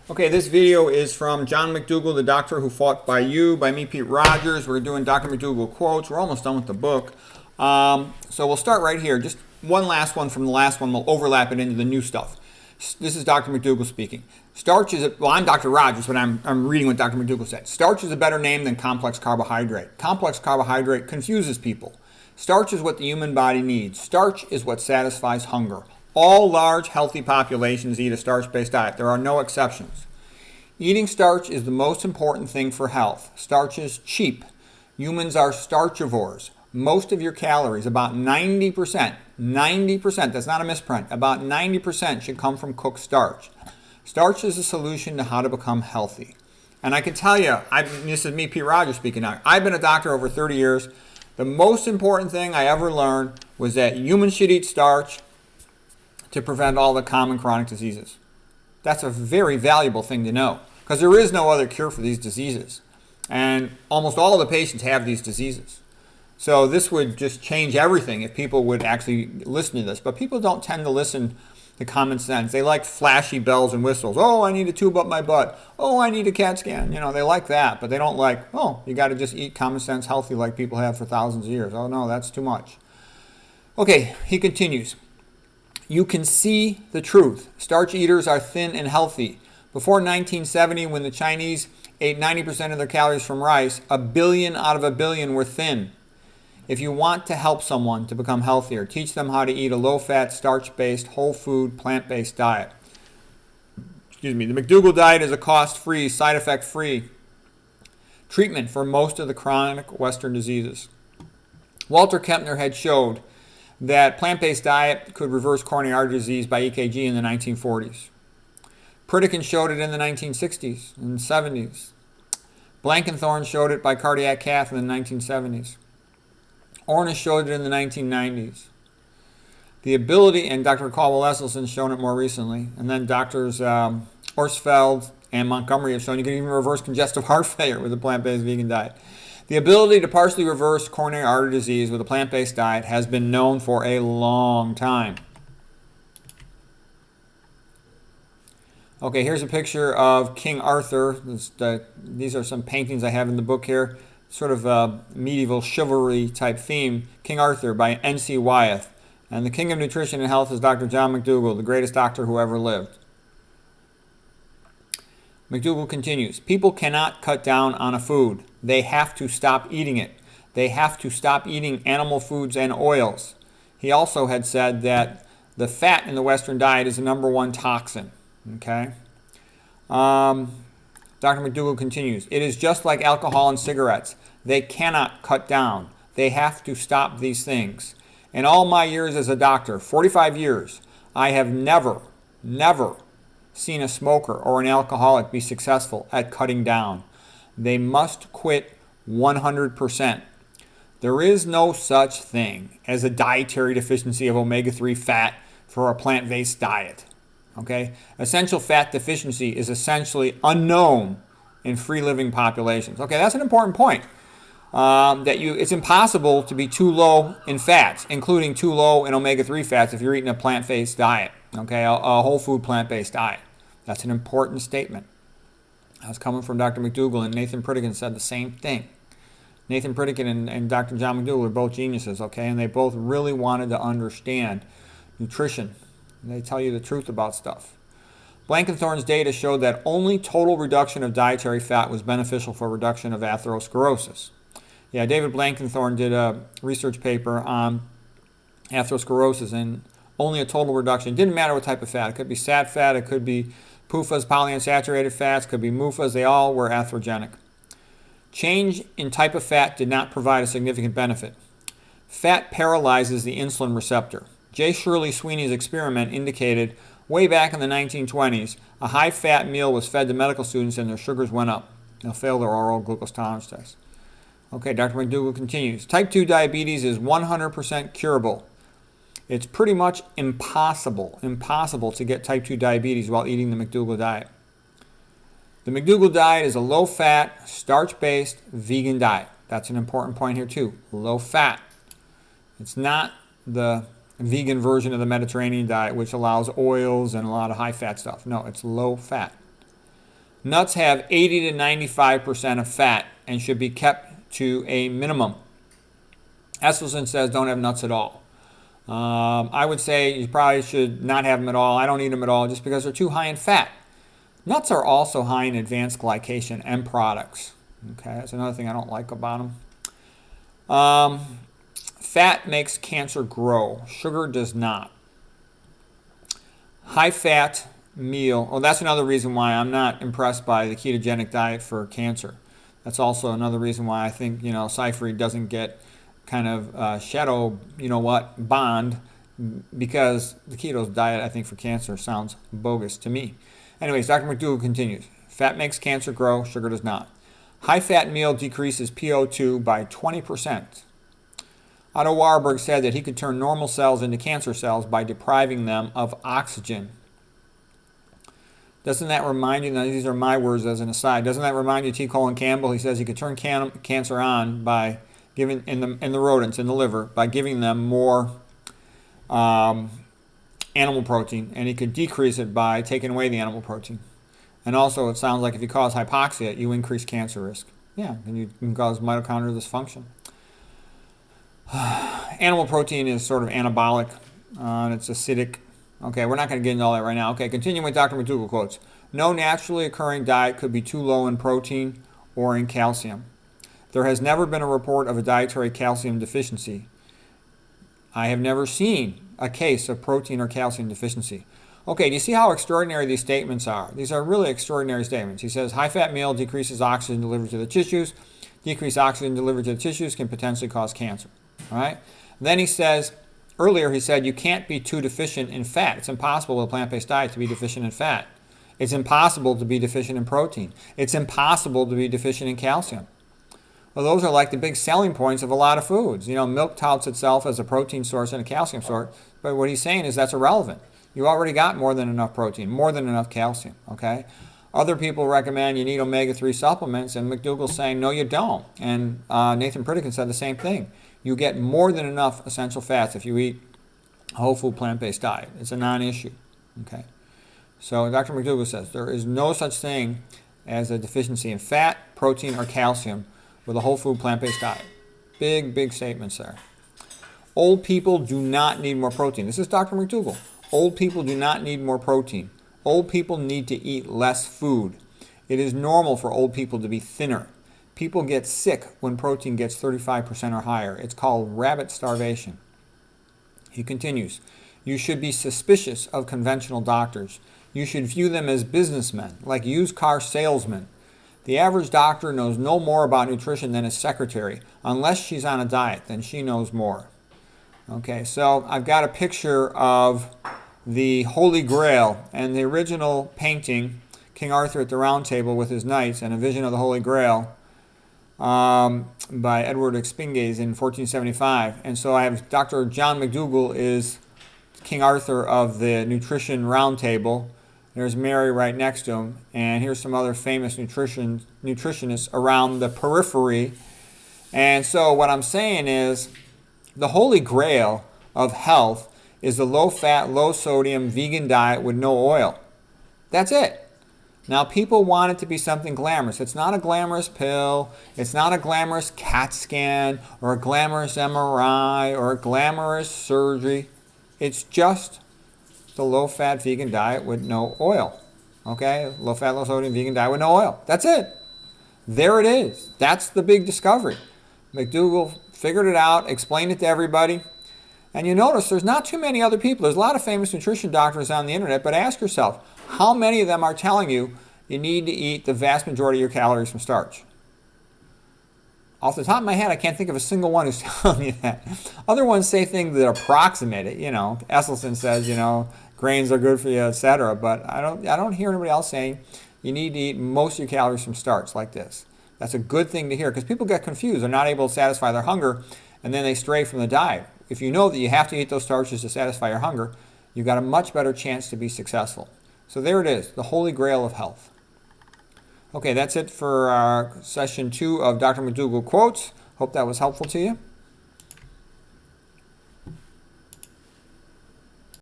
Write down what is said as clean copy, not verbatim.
Okay, this video is from John McDougall, the doctor who fought by you, by me, Pete Rogers. We're doing Dr. McDougall quotes. We're almost done with the book. So we'll start right here. Just one last one from the last one. We'll overlap it into the new stuff. This is Dr. McDougall speaking. Starch is, well, I'm Dr. Rogers, but I'm reading what Dr. McDougall said. Starch is a better name than complex carbohydrate. Complex carbohydrate confuses people. Starch is what the human body needs. Starch is what satisfies hunger. All large, healthy populations eat a starch-based diet. There are no exceptions. Eating starch is the most important thing for health. Starch is cheap. Humans are starchivores. Most of your calories, about 90%, that's not a misprint, about 90% should come from cooked starch. Starch is a solution to how to become healthy. And I can tell you, this is me, Pete Rogers, speaking now. I've been a doctor over 30 years. The most important thing I ever learned was that humans should eat starch to prevent all the common chronic diseases. That's a very valuable thing to know because there is no other cure for these diseases. And almost all of the patients have these diseases. So this would just change everything if people would actually listen to this. But people don't tend to listen to common sense. They like flashy bells and whistles. Oh, I need a tube up my butt. Oh, I need a CAT scan. You know, they like that. But they don't like, oh, you got to just eat common sense healthy like people have for thousands of years. Oh, no, that's too much. Okay, he continues. You can see the truth. Starch eaters are thin and healthy. Before 1970, when the Chinese ate 90% of their calories from rice, 1 billion out of 1 billion were thin. If you want to help someone to become healthier, teach them how to eat a low-fat, starch-based, whole food, plant-based diet. The McDougall diet is a cost-free, side-effect-free treatment for most of the chronic Western diseases. Walter Kempner had showed that plant-based diet could reverse coronary artery disease by EKG in the 1940s. Pritikin showed it in the 1960s and 70s. Blankenthorne showed it by cardiac cath in the 1970s. Ornish showed it in the 1990s. The ability, and Dr. Caldwell-Esselstyn's shown it more recently, and then Drs. Orsfeld and Montgomery have shown you can even reverse congestive heart failure with a plant-based vegan diet. The ability to partially reverse coronary artery disease with a plant-based diet has been known for a long time. Okay, here's a picture of King Arthur. These are some paintings I have in the book here. Sort of a medieval chivalry type theme. King Arthur by N.C. Wyeth. And the king of nutrition and health is Dr. John McDougall, the greatest doctor who ever lived. McDougall continues, people cannot cut down on a food. They have to stop eating it. They have to stop eating animal foods and oils. He also had said that the fat in the Western diet is the #1 toxin. Okay. Dr. McDougall continues, it is just like alcohol and cigarettes. They cannot cut down. They have to stop these things. In all my years as a doctor, 45 years, I have never seen a smoker or an alcoholic be successful at cutting down. They must quit 100%. There is no such thing as a dietary deficiency of omega-3 fat for a plant-based diet. Okay? Essential fat deficiency is essentially unknown in free-living populations. Okay, that's an important point. It's impossible to be too low in fats, including too low in omega-3 fats if you're eating a plant-based diet. Okay, a whole food plant-based diet. That's an important statement. That's coming from Dr. McDougall, and Nathan Pritikin said the same thing. Nathan Pritikin and Dr. John McDougall are both geniuses, okay, and they both really wanted to understand nutrition. They tell you the truth about stuff. Blankenthorne's data showed that only total reduction of dietary fat was beneficial for reduction of atherosclerosis. Yeah, David Blankenthorne did a research paper on atherosclerosis and only a total reduction. It didn't matter what type of fat. It could be sat fat, it could be PUFAs, polyunsaturated fats, it could be MUFAs. They all were atherogenic. Change in type of fat did not provide a significant benefit. Fat paralyzes the insulin receptor. J. Shirley Sweeney's experiment indicated way back in the 1920s, a high-fat meal was fed to medical students and their sugars went up. They'll fail their oral glucose tolerance test. Okay, Dr. McDougall continues. Type 2 diabetes is 100% curable. It's pretty much impossible to get type 2 diabetes while eating the McDougall diet. The McDougall diet is a low-fat, starch-based vegan diet. That's an important point here too. Low fat. It's not the vegan version of the Mediterranean diet, which allows oils and a lot of high-fat stuff. No, it's low fat. Nuts have 80 to 95% of fat and should be kept to a minimum. Esselstyn says don't have nuts at all. I would say you probably should not have them at all. I don't eat them at all just because they're too high in fat. Nuts are also high in advanced glycation and products. Okay, that's another thing I don't like about them. Fat makes cancer grow. Sugar does not. High fat meal. Oh, that's another reason why I'm not impressed by the ketogenic diet for cancer. That's also another reason why I think, Cyphery doesn't get kind of shadow, bond, because the keto diet, I think, for cancer sounds bogus to me. Anyways, Dr. Mcdougall continues. Fat makes cancer grow, sugar does not. High-fat meal decreases PO2 by 20%. Otto Warburg said that he could turn normal cells into cancer cells by depriving them of oxygen. Doesn't that remind you, now these are my words as an aside, doesn't that remind you of T. Colin Campbell? He says he could turn cancer on by giving, in the rodents, in the liver, by giving them more animal protein, and he could decrease it by taking away the animal protein. And also, it sounds like if you cause hypoxia, you increase cancer risk. Yeah, and you can cause mitochondrial dysfunction. Animal protein is sort of anabolic, and it's acidic. Okay, we're not going to get into all that right now. Okay, continuing with Dr. Mcdougall quotes. No naturally occurring diet could be too low in protein or in calcium. There has never been a report of a dietary calcium deficiency. I have never seen a case of protein or calcium deficiency. Okay, do you see how extraordinary these statements are? These are really extraordinary statements. He says, high-fat meal decreases oxygen delivered to the tissues. Decreased oxygen delivered to the tissues can potentially cause cancer. All right? Then he says, earlier he said you can't be too deficient in fat. It's impossible with a plant-based diet to be deficient in fat. It's impossible to be deficient in protein. It's impossible to be deficient in calcium. Well, those are like the big selling points of a lot of foods. Milk touts itself as a protein source and a calcium source, but what he's saying is that's irrelevant. You already got more than enough protein, more than enough calcium, okay? Other people recommend you need omega-3 supplements, and Mcdougall's saying, no, you don't. And Nathan Pritikin said the same thing. You get more than enough essential fats if you eat a whole food plant-based diet. It's a non-issue, okay? So Dr. Mcdougall says there is no such thing as a deficiency in fat, protein, or calcium with a whole food plant-based diet. Big, big statements there. Old people do not need more protein. This is Dr. Mcdougall. Old people do not need more protein. Old people need to eat less food. It is normal for old people to be thinner. People get sick when protein gets 35% or higher. It's called rabbit starvation. He continues, you should be suspicious of conventional doctors. You should view them as businessmen, like used car salesmen. The average doctor knows no more about nutrition than his secretary. Unless she's on a diet, then she knows more. Okay, so I've got a picture of the Holy Grail and the original painting, King Arthur at the Round Table with his knights and a vision of the Holy Grail by Edward Expinges in 1475. And so I have Dr. John Mcdougall is King Arthur of the Nutrition Round Table. There's Mary right next to him. And here's some other famous nutritionists around the periphery. And so what I'm saying is the Holy Grail of health is the low-fat, low-sodium vegan diet with no oil. That's it. Now, people want it to be something glamorous. It's not a glamorous pill. It's not a glamorous CAT scan or a glamorous MRI or a glamorous surgery. It's just the low-fat vegan diet with no oil. Okay? Low-fat, low-sodium vegan diet with no oil. That's it. There it is. That's the big discovery. Mcdougall figured it out, explained it to everybody. And you notice there's not too many other people. There's a lot of famous nutrition doctors on the internet, but ask yourself, how many of them are telling you you need to eat the vast majority of your calories from starch? Off the top of my head, I can't think of a single one who's telling you that. Other ones say things that approximate it. Esselstyn says, grains are good for you, etc. But I don't hear anybody else saying you need to eat most of your calories from starch like this. That's a good thing to hear because people get confused. They're not able to satisfy their hunger, and then they stray from the diet. If you know that you have to eat those starches to satisfy your hunger, you've got a much better chance to be successful. So there it is, the Holy Grail of health. Okay, that's it for session 2 of Dr. Mcdougall Quotes. Hope that was helpful to you.